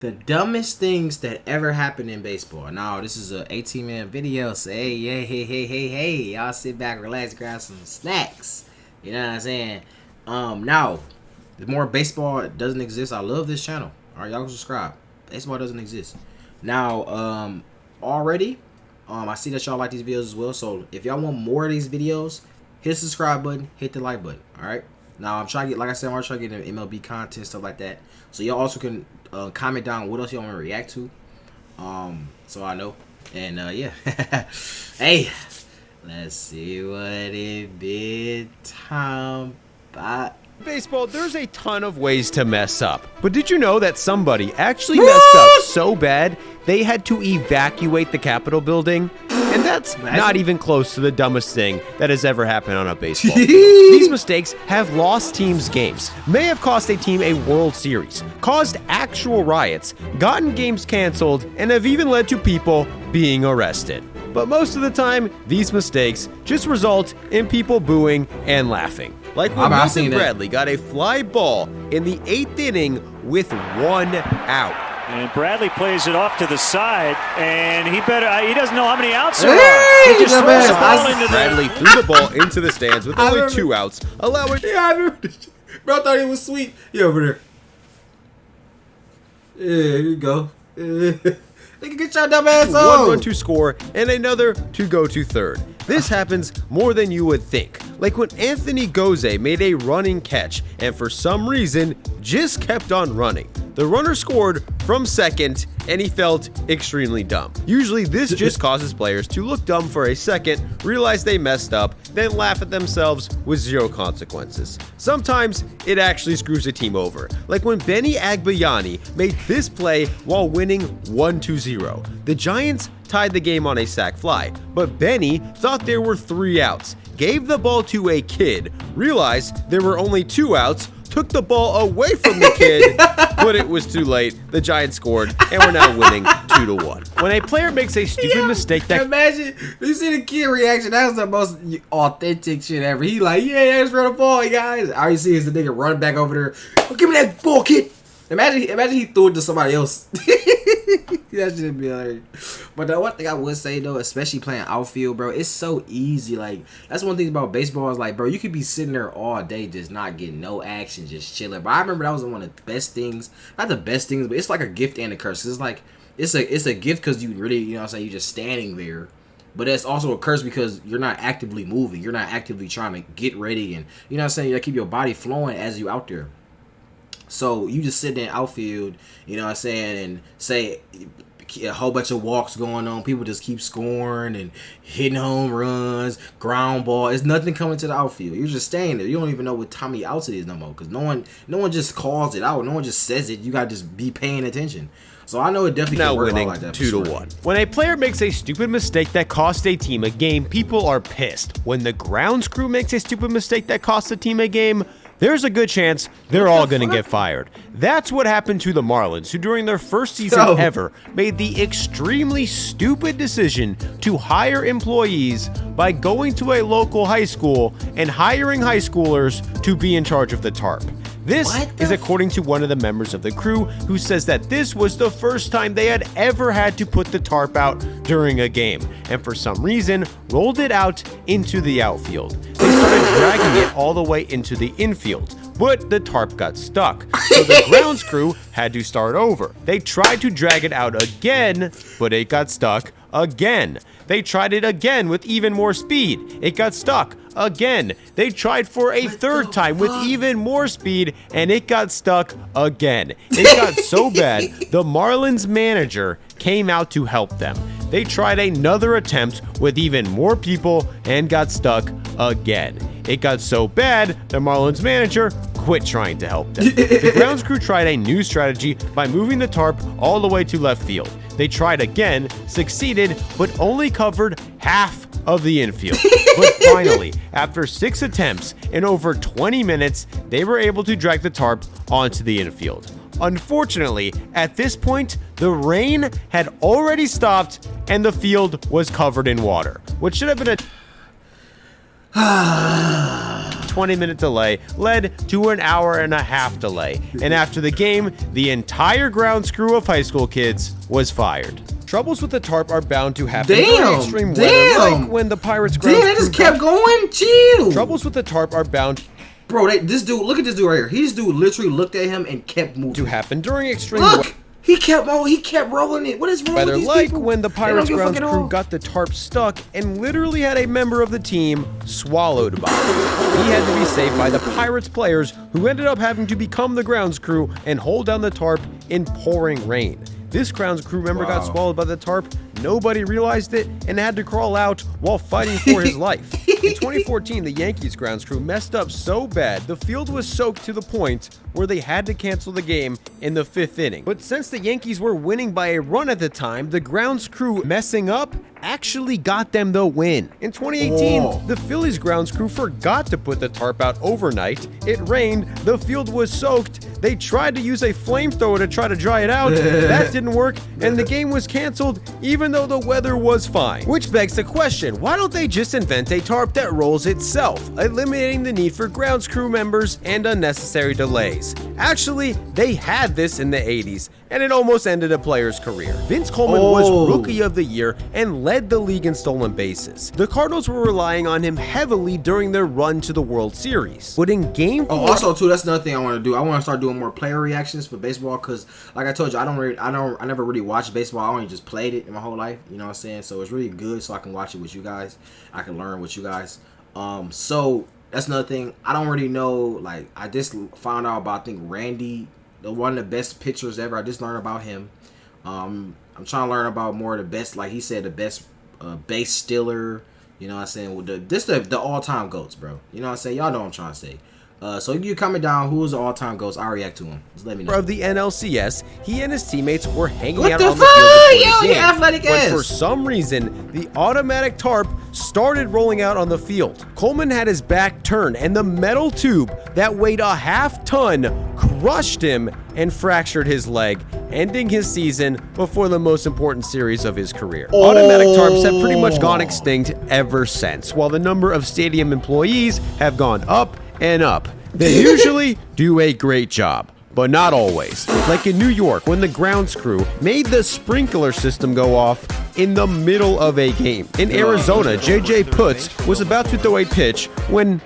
The dumbest things that ever happened in baseball. Now, this is a 18-minute video, so hey, y'all sit back, relax, grab some snacks. You know what I'm saying? Now, the more baseball doesn't exist, I love this channel. All right, y'all can subscribe. Baseball doesn't exist. Now, already, I see that y'all like these videos as well, so if y'all want more of these videos, hit the subscribe button, hit the like button, all right? Now, I'm trying to get, like I said, I'm trying to get MLB content, stuff like that. So y'all also can comment down what else y'all want to react to, so I know. And yeah, hey, let's see what it been time by. Baseball, there's a ton of ways to mess up. But did you know that somebody actually messed up so bad they had to evacuate the Capitol building? And that's not even close to the dumbest thing that has ever happened on a baseball field. These mistakes have lost teams games, may have cost a team a World Series, caused actual riots, gotten games canceled, and have even led to people being arrested. But most of the time, these mistakes just result in people booing and laughing. Like when Milton Bradley got a fly ball in the 8th inning with 1 out. And Bradley plays it off to the side, and he doesn't know how many outs there are. He just throws the ball into Bradley threw the ball into the stands with only 2 outs, allowing... Yeah, I remember this. Bro, I thought it was sweet. Yeah, over there. Yeah, here you go. They can get your dumb ass on. 1 run to score and another to go to third. This happens more than you would think. Like when Anthony Gose made a running catch and for some reason just kept on running. The runner scored from second and he felt extremely dumb. Usually this just causes players to look dumb for a second, realize they messed up, then laugh at themselves with 0 consequences. Sometimes it actually screws a team over. Like when Benny Agbayani made this play while winning 1-0. The Giants tied the game on a sac fly, but Benny thought there were 3 outs, gave the ball to a kid, realized there were only 2 outs, took the ball away from the kid, but it was too late. The Giants scored, and we're now winning 2-1. When a player makes a stupid mistake that... Imagine, you see the kid reaction, that was the most authentic shit ever. He like, yeah, let's run the ball, guys. All you see is the nigga run back over there. Oh, give me that ball, kid. Imagine he threw it to somebody else. That should be hilarious. But the one thing I would say though, especially playing outfield, bro, it's so easy. Like that's one thing about baseball is like, bro, you could be sitting there all day just not getting no action, just chilling. But I remember that was one of the best things, not the best things, but it's like a gift and a curse. It's like it's a gift because you really, you know what I'm saying, you're just standing there. But it's also a curse because you're not actively moving. You're not actively trying to get ready and, you know what I'm saying, you gotta keep your body flowing as you out there. So you just sit in the outfield, you know what I'm saying, and say a whole bunch of walks going on. People just keep scoring and hitting home runs, ground ball. It's nothing coming to the outfield. You're just staying there. You don't even know what how many outs it is no more because no one just calls it out. No one just says it. You got to just be paying attention. So I know it definitely can work out like that. 2-1. When a player makes a stupid mistake that costs a team a game, people are pissed. When the grounds crew makes a stupid mistake that costs a team a game, there's a good chance they're all going to get fired. That's what happened to the Marlins, who during their first season ever made the extremely stupid decision to hire employees by going to a local high school and hiring high schoolers to be in charge of the tarp. This is according to one of the members of the crew who says that this was the first time they had ever had to put the tarp out during a game and for some reason rolled it out into the outfield. They started dragging it all the way into the infield, but the tarp got stuck, so the grounds crew had to start over. They tried to drag it out again, but it got stuck again. They tried it again with even more speed. It got stuck again. They tried for a third time with even more speed, and it got stuck again. It got so bad, the Marlins manager came out to help them. They tried another attempt with even more people and got stuck again. It got so bad, the Marlins manager quit trying to help them. The grounds crew tried a new strategy by moving the tarp all the way to left field. They tried again, succeeded, but only covered half of the infield. But finally, after 6 attempts in over 20 minutes, they were able to drag the tarp onto the infield. Unfortunately, at this point, the rain had already stopped and the field was covered in water, which should have been a 20-minute delay led to an hour-and-a-half delay. And after the game, the entire grounds crew of high school kids was fired. Troubles with the tarp are bound to happen during extreme weather, like when the Pirates grounds Damn, they just kept going? Chill. Troubles with the tarp are bound Bro, this dude, look at this dude right here. This dude literally looked at him and kept moving. to happen during extreme Look! He kept rolling it. What is wrong weather, with these like people? when the They Pirates don't give a grounds fuck at crew all. got the tarp stuck and literally had a member of the team swallowed by it. He had to be saved by the Pirates players, who ended up having to become the grounds crew and hold down the tarp in pouring rain. This grounds crew member got swallowed by the tarp, nobody realized it, and had to crawl out while fighting for his life. In 2014, the Yankees grounds crew messed up so bad, the field was soaked to the point where they had to cancel the game in the 5th inning. But since the Yankees were winning by a run at the time, the grounds crew messing up actually got them the win. In 2018, the Phillies grounds crew forgot to put the tarp out overnight. It rained, the field was soaked, they tried to use a flamethrower to try to dry it out, that didn't work, and the game was canceled even though the weather was fine. Which begs the question, why don't they just invent a tarp that rolls itself, eliminating the need for grounds crew members and unnecessary delays? Actually, they had this in the 80s, and it almost ended a player's career. Vince Coleman was Rookie of the Year and led the league in stolen bases. The Cardinals were relying on him heavily during their run to the World Series. But in Game 4... also, too, that's another thing I want to do. I want to start doing more player reactions for baseball because, like I told you, I never really watched baseball. I only just played it in my whole life. You know what I'm saying? So it's really good so I can watch it with you guys. I can learn with you guys. So that's another thing. I don't really know. Like, I just found out about, I think, Randy, one of the best pitchers ever. I just learned about him. I'm trying to learn about more of the best, like he said, the best base stealer. You know what I'm saying? The all-time GOATs, bro. You know what I'm saying? Y'all know what I'm trying to say. So you comment down who's the all-time GOATs. I'll react to him. Just let me know. Of the NLCS, he and his teammates were hanging out the on the field before Yo, the you game, athletic when ass. for some reason, the automatic tarp started rolling out on the field. Coleman had his back turned, and the metal tube that weighed a half-ton crushed him and fractured his leg, ending his season before the most important series of his career. Automatic tarps have pretty much gone extinct ever since, while the number of stadium employees have gone up and up. They usually do a great job, but not always. Like in New York, when the grounds crew made the sprinkler system go off in the middle of a game. In Arizona, JJ Putz was about to throw a pitch when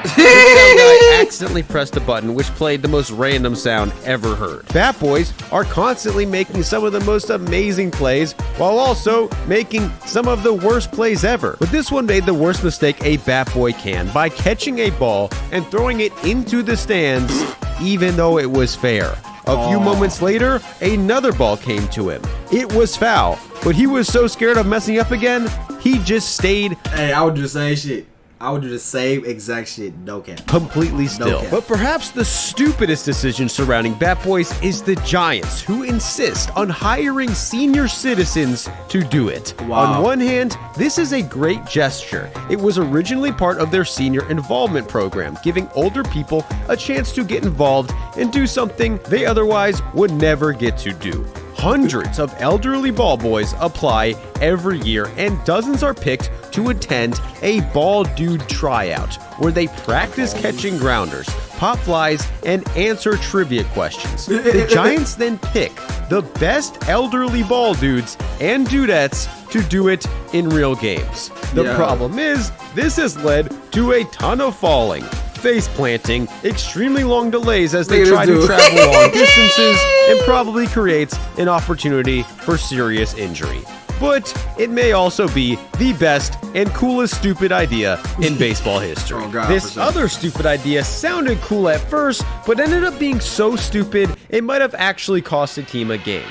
the sound guy accidentally pressed a button which played the most random sound ever heard. Batboys are constantly making some of the most amazing plays while also making some of the worst plays ever. But this one made the worst mistake a Batboy can by catching a ball and throwing it into the stands even though it was fair. A few moments later, another ball came to him. It was foul, but he was so scared of messing up again, he just stayed Hey, I would do the same shit. I would do the same exact shit. No cap. completely still. cap. But perhaps the stupidest decision surrounding Batboys is the Giants, who insist on hiring senior citizens to do it. Wow. On one hand, this is a great gesture. It was originally part of their senior involvement program, giving older people a chance to get involved and do something they otherwise would never get to do. Hundreds of elderly ball boys apply every year, and dozens are picked to attend a ball dude tryout, where they practice catching grounders, pop flies, and answer trivia questions. The Giants then pick the best elderly ball dudes and dudettes to do it in real games. The problem is, this has led to a ton of falling, face planting, extremely long delays as they try to travel long distances, and probably creates an opportunity for serious injury. But it may also be the best and coolest stupid idea in baseball history. Oh, God, this other stupid idea sounded cool at first, but ended up being so stupid it might have actually cost a team a game.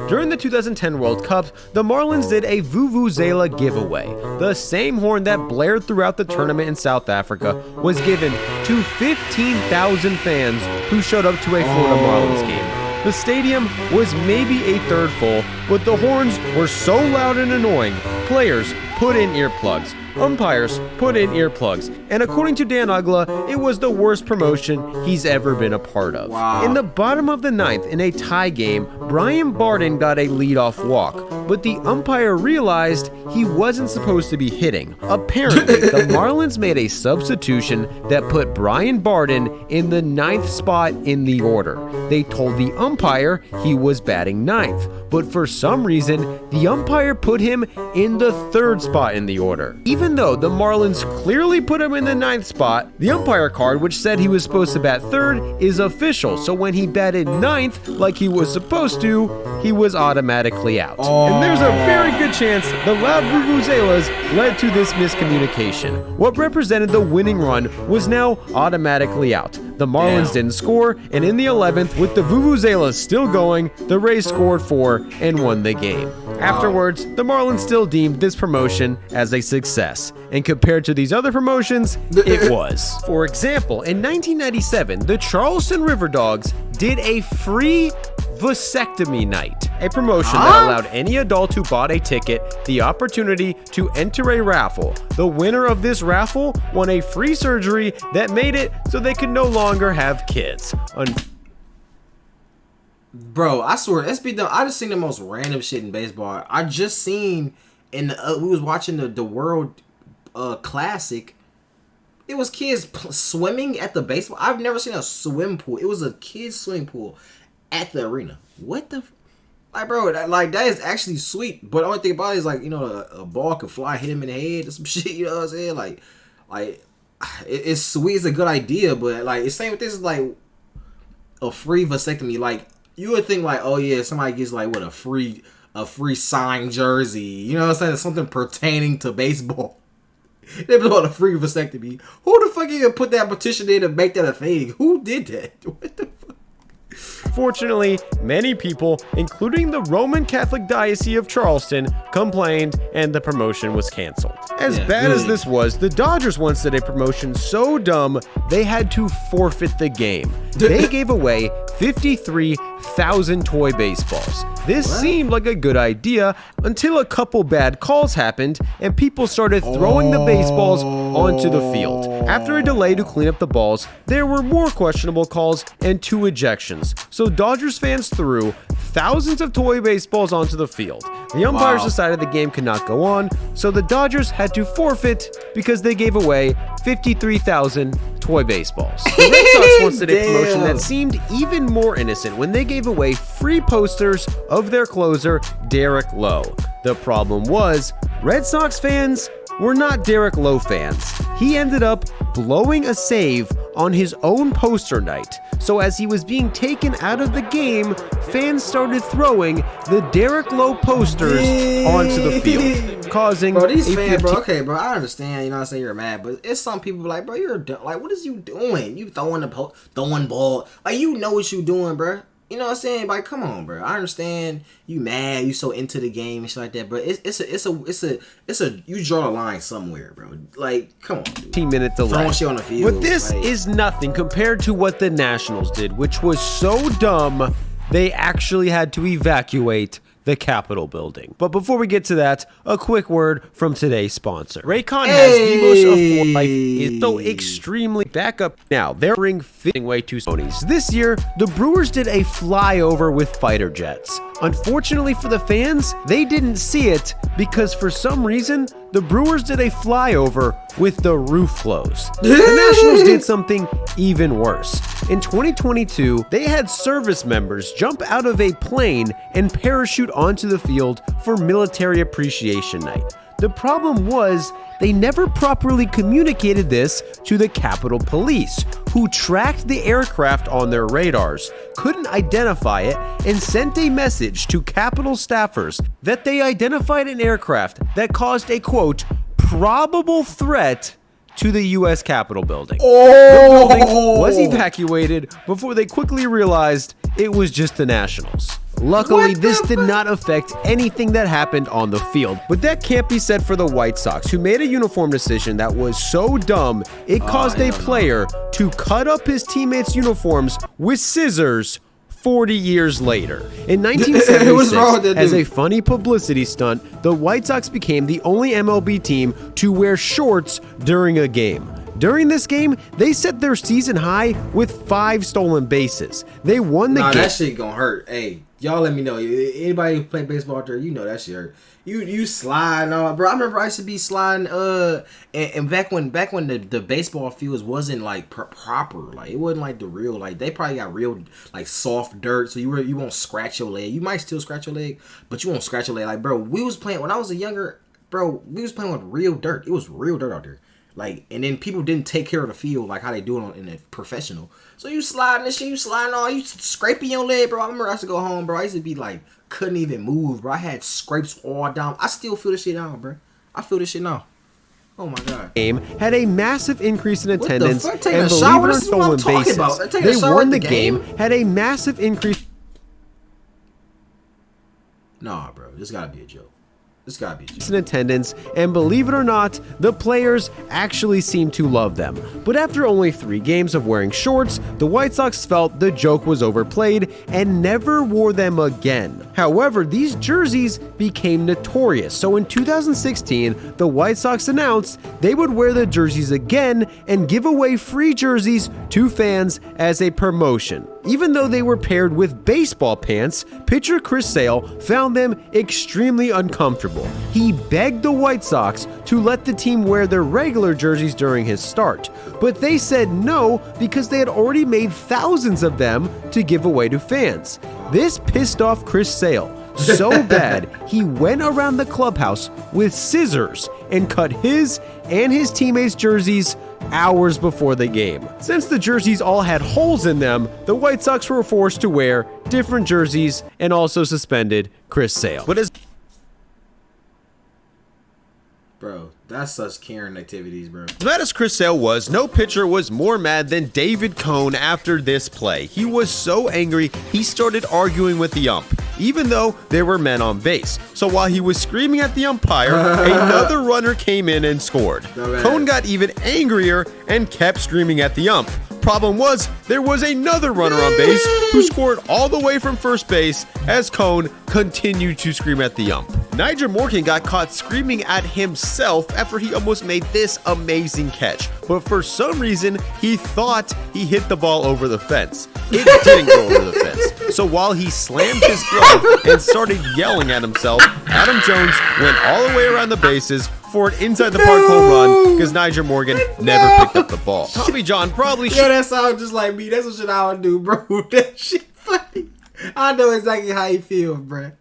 During the 2010 World Cup, the Marlins did a Vuvuzela giveaway. The same horn that blared throughout the tournament in South Africa was given to 15,000 fans who showed up to a Florida Marlins game. The stadium was maybe a third full, but the horns were so loud and annoying Players put in earplugs. Umpires put in earplugs. And according to Dan Ugla, it was the worst promotion he's ever been a part of. Wow. In the bottom of the ninth, in a tie game, Brian Barden got a leadoff walk, but the umpire realized he wasn't supposed to be hitting. Apparently, the Marlins made a substitution that put Brian Barden in the ninth spot in the order. They told the umpire he was batting ninth, but for some reason, the umpire put him in the third spot in the order. Even though the Marlins clearly put him in the ninth spot, the umpire card, which said he was supposed to bat third, is official. So when he batted ninth, like he was supposed to, he was automatically out. And there's a very good chance the loud vuvuzelas led to this miscommunication. What represented the winning run was now automatically out. The Marlins didn't score, and in the 11th, with the vuvuzelas still going, the Rays scored 4 and won the game. Afterwards, the Marlins still deemed this promotion as a success, and compared to these other promotions, it was. For example, in 1997, the Charleston River Dogs did a free vasectomy night, a promotion that allowed any adult who bought a ticket the opportunity to enter a raffle. The winner of this raffle won a free surgery that made it so they could no longer have kids. Bro, I swear, I just seen the most random shit in baseball. I just seen we was watching the World Classic. It was kids swimming at the baseball. I've never seen a swim pool. It was a kids swimming pool at the arena. What the? Like, bro, that is actually sweet. But the only thing about it is, like, you know, a ball could fly, hit him in the head or some shit. You know what I'm saying? Like it's sweet. It's a good idea, but like, it's same with this. Is like a free vasectomy. Like, you would think like, oh yeah, somebody gets like what a free signed jersey. You know what I'm saying? Something pertaining to baseball. They put on a free vasectomy. Who the fuck even put that petition in to make that a thing? Who did that? What the fuck? Fortunately, many people, including the Roman Catholic Diocese of Charleston, complained and the promotion was canceled. As bad as this was, the Dodgers once did a promotion so dumb they had to forfeit the game. They gave away 53,000 toy baseballs. This seemed like a good idea until a couple bad calls happened and people started throwing the baseballs onto the field. After a delay to clean up the balls, there were more questionable calls and 2 ejections. So Dodgers fans threw thousands of toy baseballs onto the field. The umpires decided the game could not go on, so the Dodgers had to forfeit because they gave away 53,000 toy baseballs. The Red Sox once did a promotion that seemed even more innocent when they gave away free posters of their closer, Derek Lowe. The problem was, Red Sox fans were not Derek Lowe fans. He ended up blowing a save on his own poster night. So as he was being taken out of the game, fans started throwing the Derek Lowe posters onto the field, causing these fans, okay, bro, I understand, you know what I'm saying, you're mad, but it's some people like, bro, you're like, what is you doing? You throwing ball, like, you know what you doing, bro. You know what I'm saying? Like, come on, bro. I understand you mad, you so into the game and shit like that, but it's a you draw the line somewhere, bro. Like, come on, dude. 15-minute delay. Throwing shit on the field. But this is nothing compared to what the Nationals did, which was so dumb they actually had to evacuate the Capitol building. But before we get to that, a quick word from today's sponsor. Raycon has the most affordable life. It's so extremely back up now. They're fitting way too Sony's. This year, the Brewers did a flyover with fighter jets. Unfortunately for the fans, they didn't see it because for some reason, the Brewers did a flyover with the roof closed. The Nationals did something even worse. In 2022, they had service members jump out of a plane and parachute onto the field for Military Appreciation Night. The problem was, they never properly communicated this to the Capitol Police, who tracked the aircraft on their radars, couldn't identify it, and sent a message to Capitol staffers that they identified an aircraft that caused a, quote, probable threat to the U.S. Capitol building. The building was evacuated before they quickly realized it was just the Nationals. Luckily, this did not affect anything that happened on the field, but that can't be said for the White Sox, who made a uniform decision that was so dumb, it caused a player to cut up his teammates' uniforms with scissors 40 years later. In What's wrong with 1976, that as dude? a funny publicity stunt, the White Sox became the only MLB team to wear shorts during a game. During this game, they set their season high with 5 stolen bases. They won the Nah, game. that shit gonna hurt. Hey, y'all let me know. Anybody who play baseball out there, you know that shit hurt. You slide on, bro. I remember I used to be sliding. And back when the baseball fields wasn't like proper, like it wasn't like the real. Like they probably got real like soft dirt, so you won't scratch your leg. You might still scratch your leg, but you won't scratch your leg. Like bro, we was playing when I was a younger bro. We was playing with real dirt. It was real dirt out there. Like, and then people didn't take care of the field like how they do it in the professional. So you sliding this shit, you sliding on, you scraping your leg, bro. I remember I used to go home, bro. I used to be like, couldn't even move, bro. I had scrapes all down. I still feel this shit now, bro. I feel this shit now. Oh my god. Game had a massive increase in attendance fuck? Taking and a shower? believe it or This is what I'm stolen talking bases. about. Taking a They shower won at the the game, game? had a massive increase. Nah, bro. This gotta be a joke. This gotta be a joke. In attendance, and believe it or not, the players actually seemed to love them. But after only 3 games of wearing shorts, the White Sox felt the joke was overplayed and never wore them again. However, these jerseys became notorious, so in 2016, the White Sox announced they would wear the jerseys again and give away free jerseys to fans as a promotion. Even though they were paired with baseball pants, pitcher Chris Sale found them extremely uncomfortable. He begged the White Sox to let the team wear their regular jerseys during his start, but they said no because they had already made thousands of them to give away to fans. This pissed off Chris Sale so bad he went around the clubhouse with scissors and cut his and his teammates' jerseys hours before the game. Since the jerseys all had holes in them, the White Sox were forced to wear different jerseys and also suspended Chris Sale. But as Bro, that's such Karen activities, bro. mad as Chris Sale was, no pitcher was more mad than David Cone after this play. He was so angry, he started arguing with the ump, even though there were men on base. So while he was screaming at the umpire, another runner came in and scored. Cone got even angrier and kept screaming at the ump. Problem was, there was another runner on base who scored all the way from first base as Cone continued to scream at the ump. Nyjer Morgan got caught screaming at himself after he almost made this amazing catch, but for some reason, he thought he hit the ball over the fence. It didn't go over the fence. So while he slammed his glove and started yelling at himself, Adam Jones went all the way around the bases for an inside the park home run because Nyjer Morgan never picked up the ball. Tommy John probably should. Yeah, that sounds just like me. That's what shit I would do, bro. That shit funny. I know exactly how he feels, bro.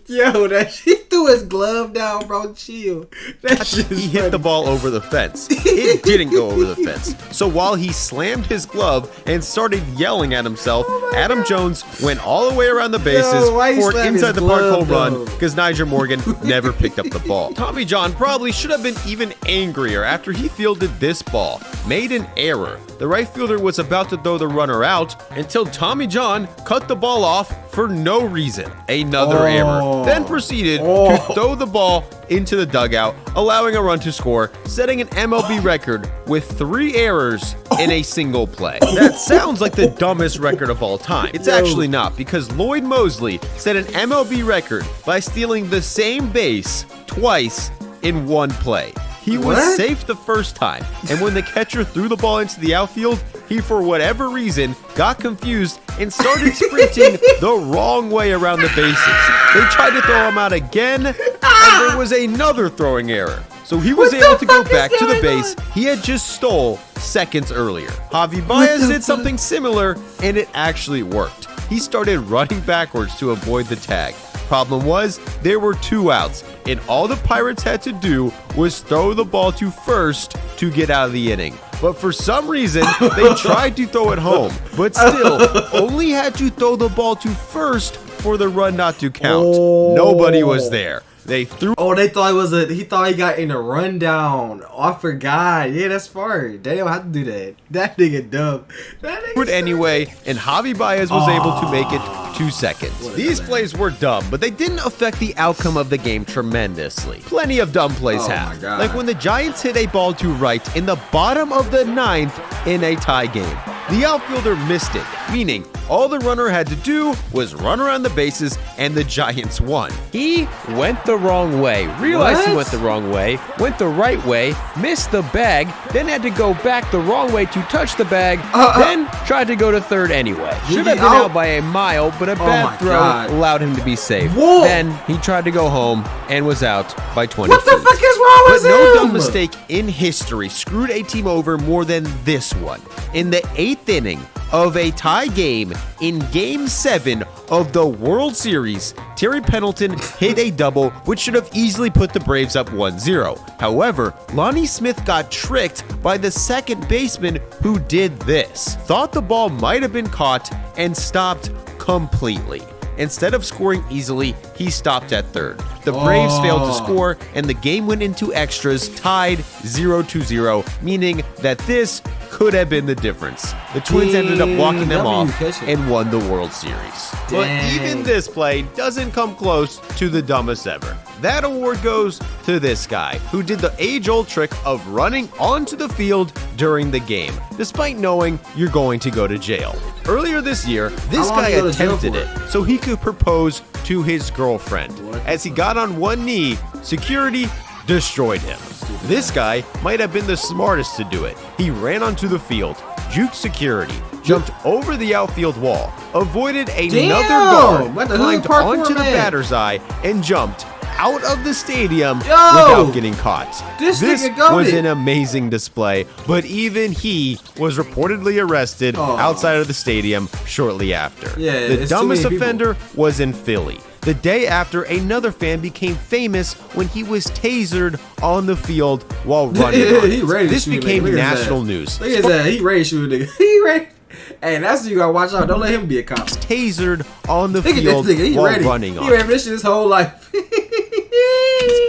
Yo, that he threw his glove down, bro. Chill. That shit He hit the ball over the fence. It didn't go over the fence. So while he slammed his glove and started yelling at himself, Adam Jones went all the way around the bases why you for an slam inside the his park glove, home run though? because Nyjer Morgan never picked up the ball. Tommy John probably should have been even angrier after he fielded this ball, made an error. The right fielder was about to throw the runner out until Tommy John cut the ball off for no reason. Another error. Then proceeded to throw the ball into the dugout, allowing a run to score, setting an MLB record with 3 errors in a single play. That sounds like the dumbest record of all time. It's actually not, because Lloyd Mosley set an MLB record by stealing the same base twice in one play. He was safe the first time, and when the catcher threw the ball into the outfield, he, for whatever reason, got confused and started sprinting the wrong way around the bases. They tried to throw him out again, and there was another throwing error. So he was able to go back to the base he had just stole seconds earlier. Javi Baez did something similar, and it actually worked. He started running backwards to avoid the tag. Problem was, there were 2 outs, and all the Pirates had to do was throw the ball to first to get out of the inning. But for some reason, they tried to throw it home, but still only had to throw the ball to first for the run not to count. Nobody was there. They threw. Oh, they thought it was he thought he got in a rundown. Oh, I forgot. Yeah, that's smart. They don't have to do that. That nigga dumb. That nigga it anyway, and Javi Baez was able to make it 2 seconds. These plays were dumb, but they didn't affect the outcome of the game tremendously. Plenty of dumb plays have. my God. Like when the Giants hit a ball to right in the bottom of the 9th in a tie game. The outfielder missed it, meaning All the runner had to do was run around the bases, and the Giants won. He went the wrong way, realized he went the wrong way, went the right way, missed the bag, then had to go back the wrong way to touch the bag, then tried to go to third anyway. Should have been out by a mile, but a bad throw allowed him to be safe. Whoa. Then he tried to go home and was out by 20 What the feet. fuck is wrong with But him? no dumb mistake in history screwed a team over more than this one. In the 8th inning of a tie game in Game 7 of the World Series, Terry Pendleton hit a double, which should have easily put the Braves up 1-0. However, Lonnie Smith got tricked by the second baseman who did this. Thought the ball might have been caught and stopped completely. Instead of scoring easily, he stopped at third. The Braves failed to score, and the game went into extras, tied 0-0, meaning that this could have been the difference. The Twins ended up walking them off and won the World Series. But even this play doesn't come close to the dumbest ever. That award goes to this guy, who did the age-old trick of running onto the field during the game, despite knowing you're going to go to jail. Earlier this year, this guy attempted it so he could propose to his girlfriend. As he got on one knee, security destroyed him. This guy might have been the smartest to do it. He ran onto the field, juked security, jumped over the outfield wall, avoided another guard, climbed onto the batter's eye, and jumped out of the stadium without getting caught. This was an amazing display, but even he was reportedly arrested outside of the stadium shortly after. The dumbest offender was in Philly. The day after, another fan became famous when he was tasered on the field while running. This became national news. Look at that. He ready to shoot a nigga. He ready. Hey, that's what you gotta watch out. Don't let him be a cop. Tasered on the field while running on. He ready for this shit his whole life.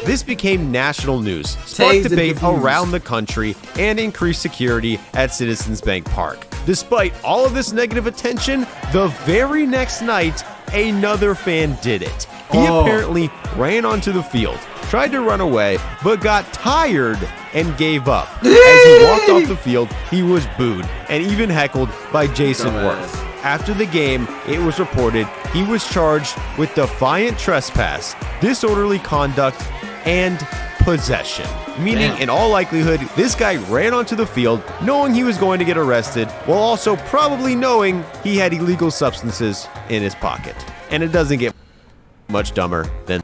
This became national news, sparked debate around the country, and increased security at Citizens Bank Park. Despite all of this negative attention, the very next night, another fan did it. He apparently ran onto the field, tried to run away, but got tired and gave up. As he walked off the field, he was booed and even heckled by Jason Worth. After the game, it was reported he was charged with defiant trespass, disorderly conduct, and possession. Meaning, in all likelihood, this guy ran onto the field knowing he was going to get arrested, while also probably knowing he had illegal substances in his pocket. And it doesn't get much dumber than